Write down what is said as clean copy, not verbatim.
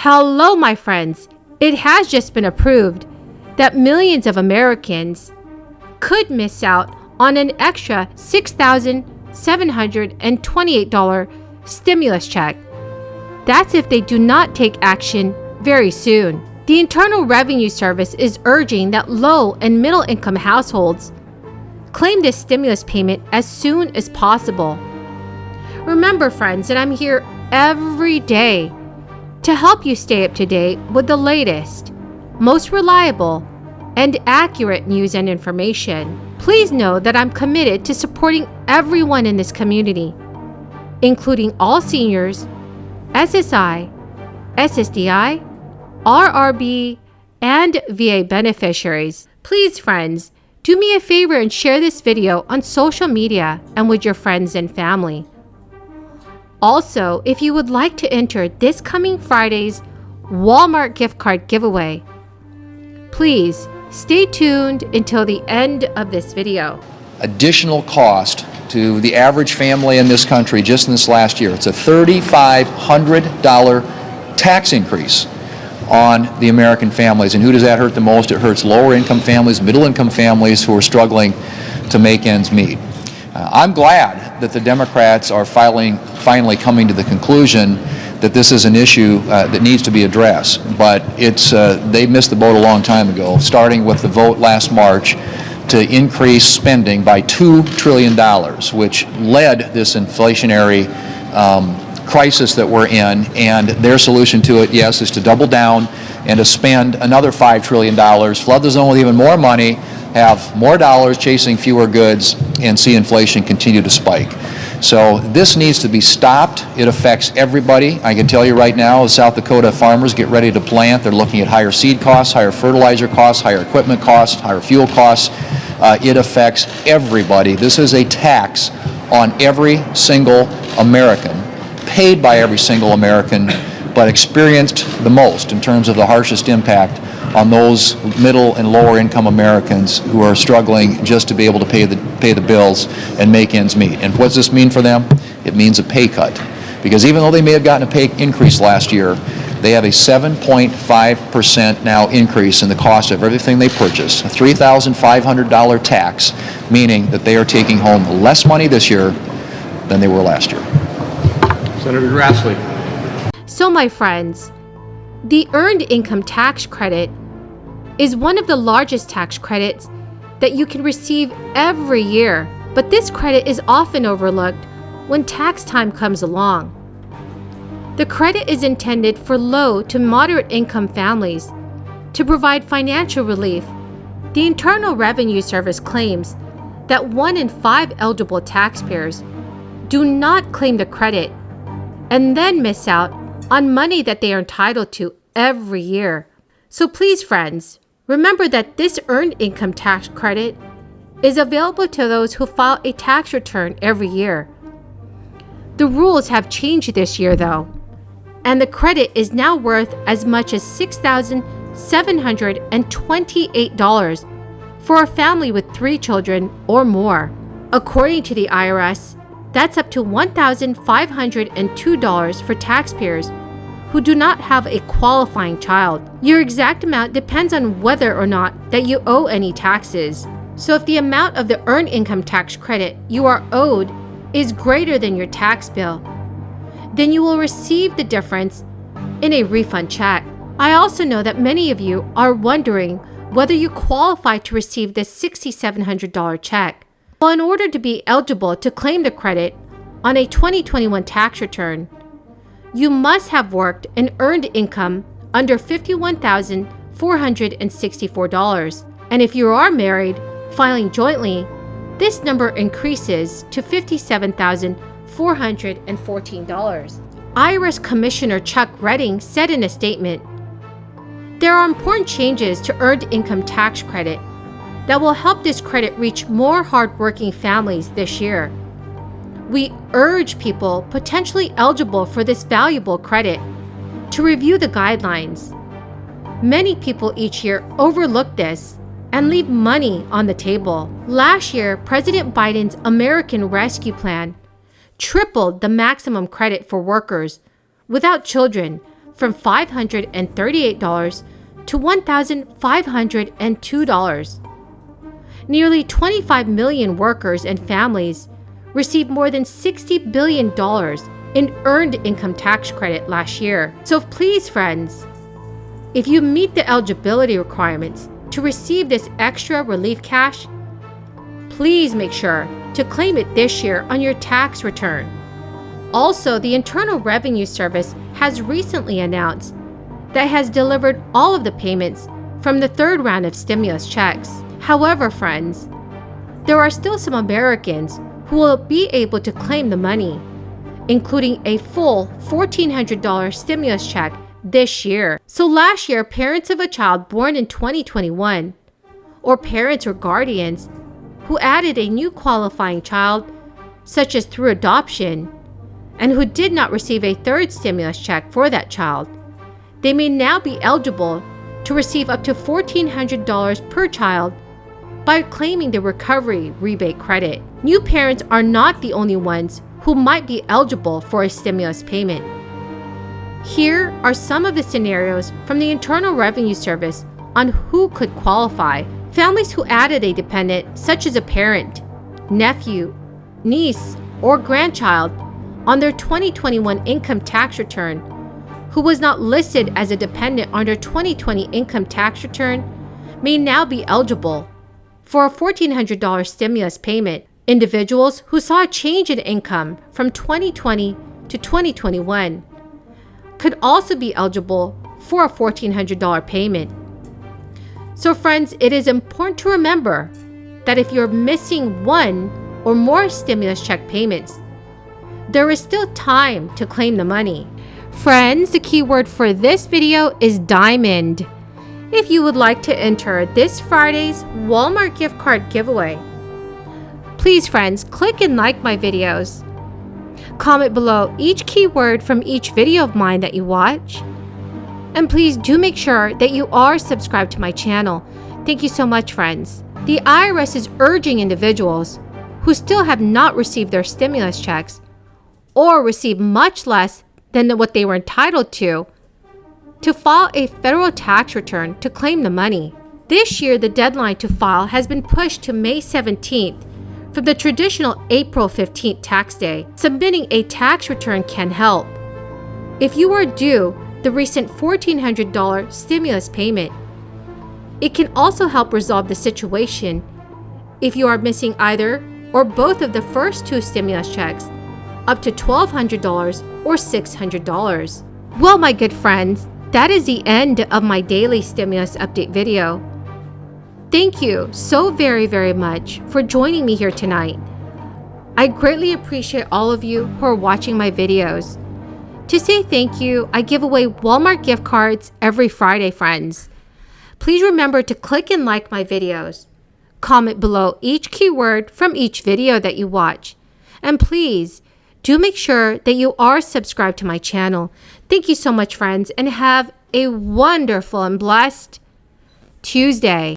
Hello, my friends. It has just been approved that millions of Americans could miss out on an extra $6,728 stimulus check. That's if they do not take action very soon. The Internal Revenue Service is urging that low and middle income households claim this stimulus payment as soon as possible. Remember, friends, that I'm here every day to help you stay up to date with the latest, most reliable, and accurate news and information. Please know that I'm committed to supporting everyone in this community, including all seniors, SSI, SSDI, RRB, and VA beneficiaries. Please, friends, do me a favor and share this video on social media and with your friends and family. Also, if you would like to enter this coming Friday's Walmart gift card giveaway, please stay tuned until the end of this video. Additional cost to the average family in this country just in this last year. It's a $3,500 tax increase on the American families. And who does that hurt the most? It hurts lower income families, middle income families who are struggling to make ends meet. I'm glad that the Democrats are finally coming to the conclusion that this is an issue that needs to be addressed. But they missed the boat a long time ago, starting with the vote last March to increase spending by $2 trillion, which led this inflationary crisis that we're in. And their solution to it, yes, is to double down and to spend another $5 trillion, flood the zone with even more money, have more dollars chasing fewer goods, and see inflation continue to spike. So this needs to be stopped. It affects everybody. I can tell you right now, the South Dakota farmers get ready to plant. They're looking at higher seed costs, higher fertilizer costs, higher equipment costs, higher fuel costs. It affects everybody. This is a tax on every single American, paid by every single American, but experienced the most in terms of the harshest impact on those middle and lower income Americans who are struggling just to be able to pay the bills and make ends meet. And what does this mean for them? It means a pay cut. Because even though they may have gotten a pay increase last year, they have a 7.5% now increase in the cost of everything they purchase, a $3,500 tax, meaning that they are taking home less money this year than they were last year. Senator Grassley. So, my friends, the Earned Income Tax Credit is one of the largest tax credits that you can receive every year, but this credit is often overlooked when tax time comes along. The credit is intended for low to moderate income families to provide financial relief. The Internal Revenue Service claims that 1 in 5 eligible taxpayers do not claim the credit and then miss out on money that they are entitled to every year. So please, friends, remember that this Earned Income Tax Credit is available to those who file a tax return every year. The rules have changed this year, though, and the credit is now worth as much as $6,728 for a family with 3 children or more. According to the IRS, that's up to $1,502 for taxpayers who do not have a qualifying child. Your exact amount depends on whether or not that you owe any taxes. So if the amount of the Earned Income Tax Credit you are owed is greater than your tax bill, then you will receive the difference in a refund check. I also know that many of you are wondering whether you qualify to receive this $6,700 check. Well, in order to be eligible to claim the credit on a 2021 tax return, you must have worked and earned income under $51,464. And if you are married, filing jointly, this number increases to $57,414. IRS Commissioner Chuck Redding said in a statement, "There are important changes to Earned Income Tax Credit that will help this credit reach more hardworking families this year. We urge people potentially eligible for this valuable credit to review the guidelines. Many people each year overlook this and leave money on the table. Last year, President Biden's American Rescue Plan tripled the maximum credit for workers without children from $538 to $1,502. Nearly 25 million workers and families received more than $60 billion in earned income tax credit last year. So please, friends, if you meet the eligibility requirements to receive this extra relief cash, please make sure to claim it this year on your tax return. Also, the Internal Revenue Service has recently announced that it has delivered all of the payments from the third round of stimulus checks. However, friends, there are still some Americans who will be able to claim the money, including a full $1,400 stimulus check this year. So last year, parents of a child born in 2021, or parents or guardians who added a new qualifying child, such as through adoption, and who did not receive a third stimulus check for that child, they may now be eligible to receive up to $1,400 per child by claiming the recovery rebate credit. New parents are not the only ones who might be eligible for a stimulus payment. Here are some of the scenarios from the Internal Revenue Service on who could qualify. Families who added a dependent, such as a parent, nephew, niece, or grandchild, on their 2021 income tax return, who was not listed as a dependent on their 2020 income tax return, may now be eligible for a $1,400 stimulus payment. Individuals who saw a change in income from 2020 to 2021 could also be eligible for a $1,400 payment. So friends, it is important to remember that if you're missing one or more stimulus check payments, there is still time to claim the money. Friends, the keyword for this video is diamond. If you would like to enter this Friday's Walmart gift card giveaway, please, friends, click and like my videos. Comment below each keyword from each video of mine that you watch. And please do make sure that you are subscribed to my channel. Thank you so much, friends. The IRS is urging individuals who still have not received their stimulus checks or received much less than what they were entitled to file a federal tax return to claim the money. This year, the deadline to file has been pushed to May 17th from the traditional April 15th tax day. Submitting a tax return can help. If you are due the recent $1,400 stimulus payment, it can also help resolve the situation if you are missing either or both of the first two stimulus checks, up to $1,200 or $600. Well, my good friends, that is the end of my daily stimulus update video. Thank you so very, very much for joining me here tonight. I greatly appreciate all of you who are watching my videos. To say thank you, I give away Walmart gift cards every Friday, friends. Please remember to click and like my videos. Comment below each keyword from each video that you watch. And please, do make sure that you are subscribed to my channel. Thank you so much, friends, and have a wonderful and blessed Tuesday.